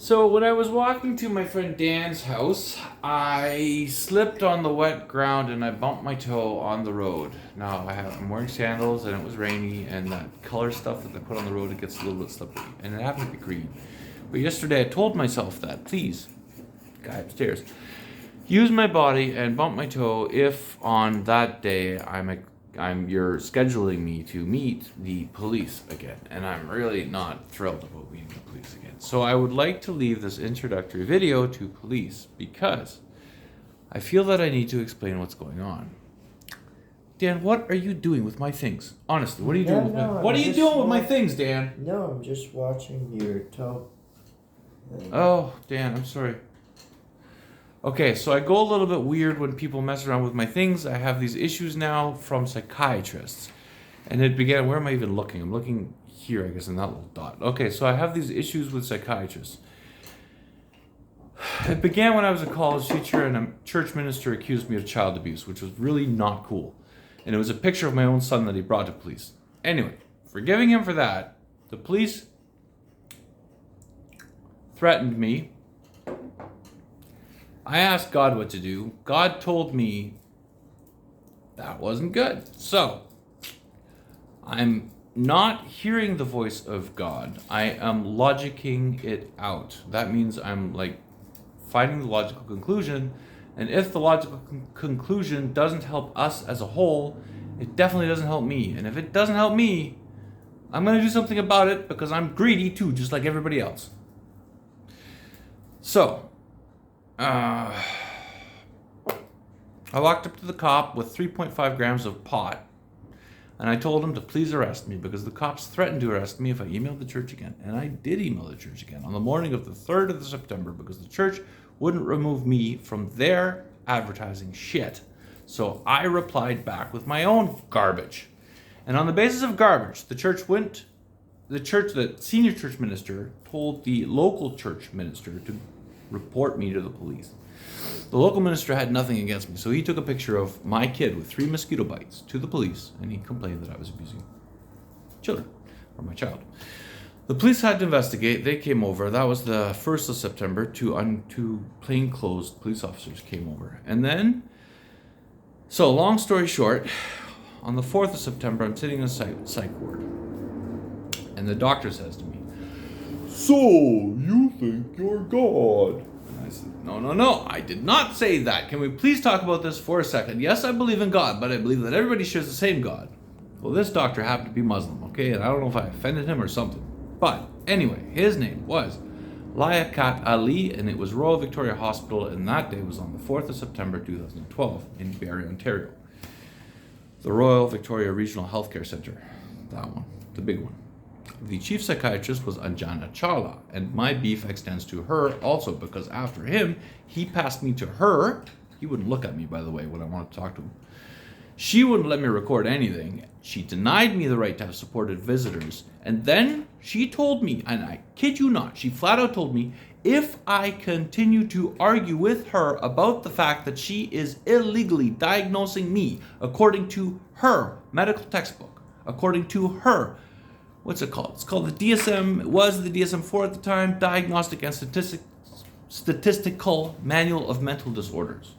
So when I was walking to my friend Dan's house, I slipped on the wet ground and I bumped my toe on the road. Now I'm wearing sandals and it was rainy and that color stuff that they put on the road, it gets a little bit slippery and it happened to be green. But yesterday I told myself that, please, guy upstairs, use my body and bump my toe if on that day you're scheduling me to meet the police again, and I'm really not thrilled about meeting the police again. So I would like to leave this introductory video to police because I feel that I need to explain what's going on. Dan, what are you doing with my things? Honestly, what are you doing with my What are you doing with my things, Dan? No, I'm just watching your toe. Oh, Dan, I'm sorry. Okay, so I go a little bit weird when people mess around with my things. I have these issues now from psychiatrists. And it began, where am I even looking? I'm looking here, I guess, in that little dot. Okay, so I have these issues with psychiatrists. It began when I was a college teacher and a church minister accused me of child abuse, which was really not cool. And it was a picture of my own son that he brought to police. Anyway, forgiving him for that, the police threatened me. I asked God what to do. God told me that wasn't good. So, I'm not hearing the voice of God. I am logicking it out. That means I'm finding the logical conclusion. And if the logical conclusion doesn't help us as a whole, it definitely doesn't help me. And if it doesn't help me, I'm going to do something about it because I'm greedy too, just like everybody else. So, I walked up to the cop with 3.5 grams of pot, and I told him to please arrest me because the cops threatened to arrest me if I emailed the church again. And I did email the church again on the morning of the 3rd of September because the church wouldn't remove me from their advertising shit. So I replied back with my own garbage. And on the basis of garbage, the senior church minister told the local church minister to report me to the police. The local minister had nothing against me, so he took a picture of my kid with 3 mosquito bites to the police, and he complained that I was abusing children, or my child. The police had to investigate. They came over. That was the 1st of September. Two plainclothes police officers came over. And then, so long story short, on the 4th of September, I'm sitting in a psych ward, and the doctor says to me, "So, you think you're God?" And I said, No, I did not say that. Can we please talk about this for a second? Yes, I believe in God, but I believe that everybody shares the same God. Well, this doctor happened to be Muslim, okay? And I don't know if I offended him or something. But anyway, his name was Liaquat Ali, and it was Royal Victoria Hospital, and that day was on the 4th of September 2012 in Barrie, Ontario. The Royal Victoria Regional Healthcare Centre. That one, the big one. The chief psychiatrist was Anjana Chawla, and my beef extends to her also because after him, he passed me to her. He wouldn't look at me, by the way, when I wanted to talk to him. She wouldn't let me record anything. She denied me the right to have supported visitors. And then she told me, and I kid you not, she flat out told me, if I continue to argue with her about the fact that she is illegally diagnosing me according to her medical textbook, according to her, what's it called? It's called the DSM, it was the DSM-4 at the time, Diagnostic and Statistical Manual of Mental Disorders.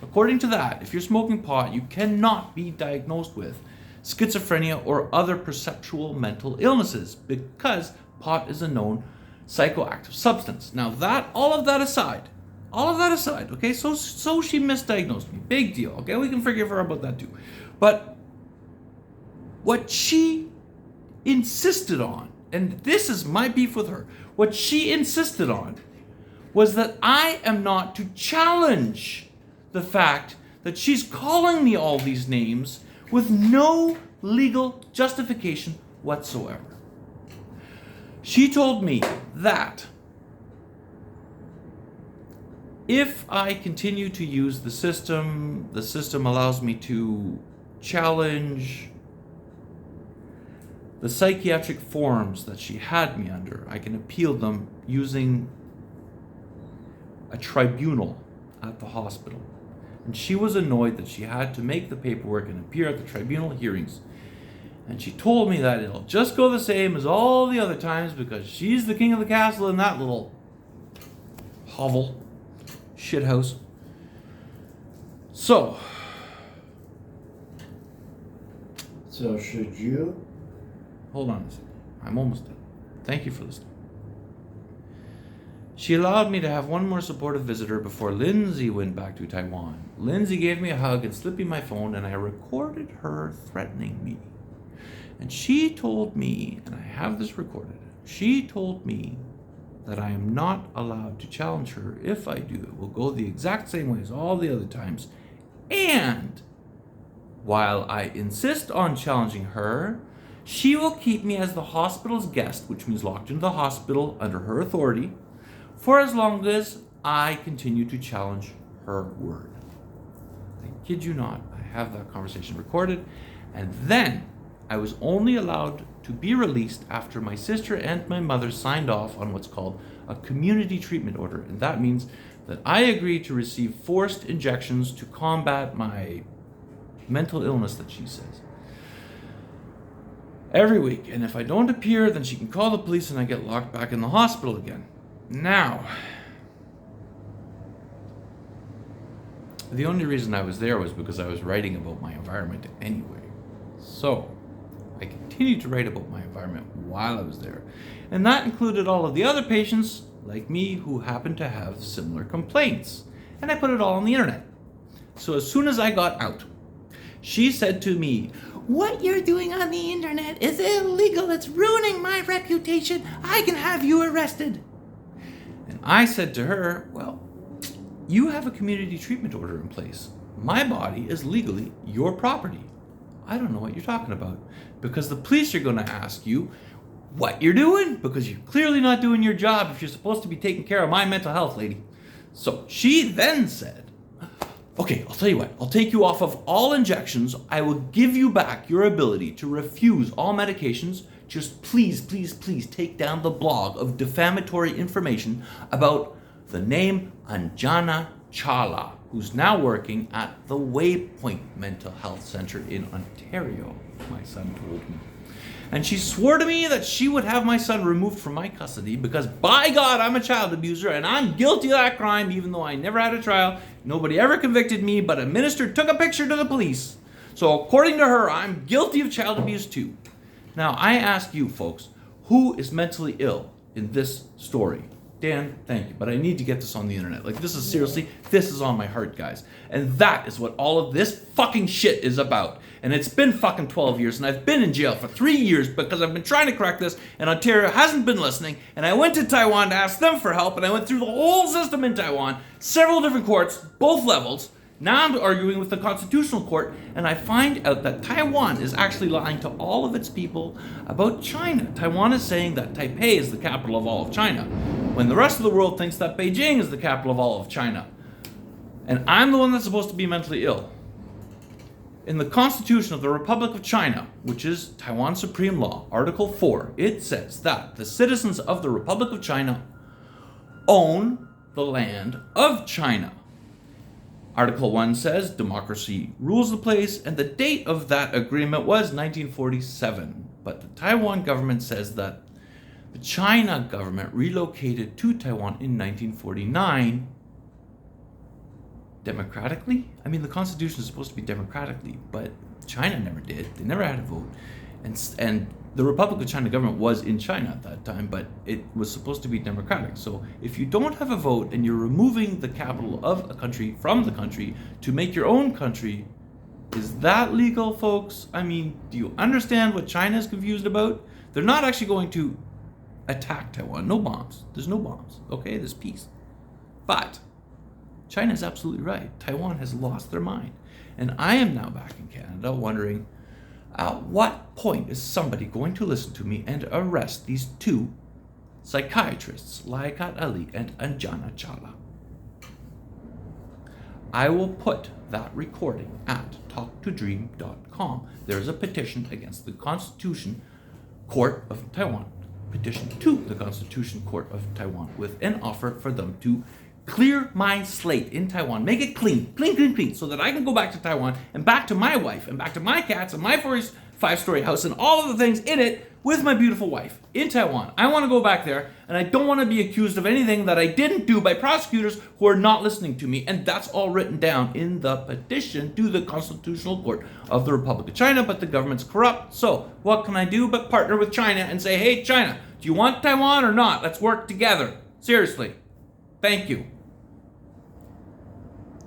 According to that, if you're smoking pot, you cannot be diagnosed with schizophrenia or other perceptual mental illnesses because pot is a known psychoactive substance. Now all of that aside, okay, so she misdiagnosed me, big deal, okay, we can forgive her about that too. But what she insisted on, and this is my beef with her, what she insisted on was that I am not to challenge the fact that she's calling me all these names with no legal justification whatsoever. She told me that if I continue to use the system allows me to challenge the psychiatric forms that she had me under. I can appeal them using a tribunal at the hospital. And she was annoyed that she had to make the paperwork and appear at the tribunal hearings. And she told me that it'll just go the same as all the other times because she's the king of the castle in that little hovel, shithouse. So should you? hold on a second. I'm almost done. Thank you for listening. She allowed me to have one more supportive visitor before Lindsay went back to Taiwan. Lindsay gave me a hug and slipped me my phone, and I recorded her threatening me. And she told me, and I have this recorded, she told me that I am not allowed to challenge her. If I do, it will go the exact same way as all the other times. And while I insist on challenging her, she will keep me as the hospital's guest, which means locked into the hospital under her authority, for as long as I continue to challenge her word. I kid you not, I have that conversation recorded, and then I was only allowed to be released after my sister and my mother signed off on what's called a community treatment order, and that means that I agreed to receive forced injections to combat my mental illness that she says every week, and if I don't appear, then she can call the police and I get locked back in the hospital again. Now, the only reason I was there was because I was writing about my environment anyway. So, I continued to write about my environment while I was there. And that included all of the other patients, like me, who happened to have similar complaints. And I put it all on the internet. So as soon as I got out, she said to me, "What you're doing on the internet is illegal. It's ruining my reputation. I can have you arrested." And I said to her, "Well, you have a community treatment order in place. My body is legally your property. I don't know what you're talking about, because the police are going to ask you what you're doing, because you're clearly not doing your job if you're supposed to be taking care of my mental health, lady." So she then said, "Okay, I'll tell you what, I'll take you off of all injections. I will give you back your ability to refuse all medications. Just please, please, please take down the blog of defamatory information about the name Anjana Chawla, who's now working at the Waypoint Mental Health Center in Ontario," my son told me. And she swore to me that she would have my son removed from my custody because, by God, I'm a child abuser and I'm guilty of that crime, even though I never had a trial. Nobody ever convicted me, but a minister took a picture to the police. So according to her, I'm guilty of child abuse too. Now, I ask you folks, who is mentally ill in this story? Dan, thank you, but I need to get this on the internet. Like, this is seriously, this is on my heart, guys. And that is what all of this fucking shit is about. And it's been fucking 12 years, and I've been in jail for 3 years because I've been trying to crack this, and Ontario hasn't been listening, and I went to Taiwan to ask them for help, and I went through the whole system in Taiwan, several different courts, both levels. Now I'm arguing with the Constitutional Court, and I find out that Taiwan is actually lying to all of its people about China. Taiwan is saying that Taipei is the capital of all of China, when the rest of the world thinks that Beijing is the capital of all of China. And I'm the one that's supposed to be mentally ill. In the Constitution of the Republic of China, which is Taiwan's supreme law, Article 4, it says that the citizens of the Republic of China own the land of China. Article 1 says democracy rules the place, and the date of that agreement was 1947. But the Taiwan government says that the China government relocated to Taiwan in 1949 democratically. I mean, the Constitution is supposed to be democratically, but China never did. They never had a vote. And the Republic of China government was in China at that time, but it was supposed to be democratic. So if you don't have a vote and you're removing the capital of a country from the country to make your own country, is that legal, folks? I mean, do you understand what China is confused about? They're not actually going to attack Taiwan. No bombs. There's no bombs. Okay, there's peace. But China is absolutely right. Taiwan has lost their mind. And I am now back in Canada wondering, at what point is somebody going to listen to me and arrest these two psychiatrists, Liaquat Ali and Anjana Chawla? I will put that recording at talktodream.com. There's a petition against the Constitution Court of Taiwan. Petition to the Constitution Court of Taiwan with an offer for them to clear my slate in Taiwan, make it clean, so that I can go back to Taiwan and back to my wife and back to my cats and my 45-story house and all of the things in it with my beautiful wife in Taiwan. I want to go back there, and I don't want to be accused of anything that I didn't do by prosecutors who are not listening to me. And that's all written down in the petition to the Constitutional Court of the Republic of China, but the government's corrupt. So what can I do but partner with China and say, hey, China, do you want Taiwan or not? Let's work together. Seriously. Thank you.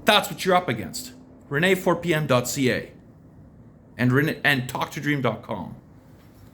That's what you're up against. Renee4pm.ca and talktodream.com.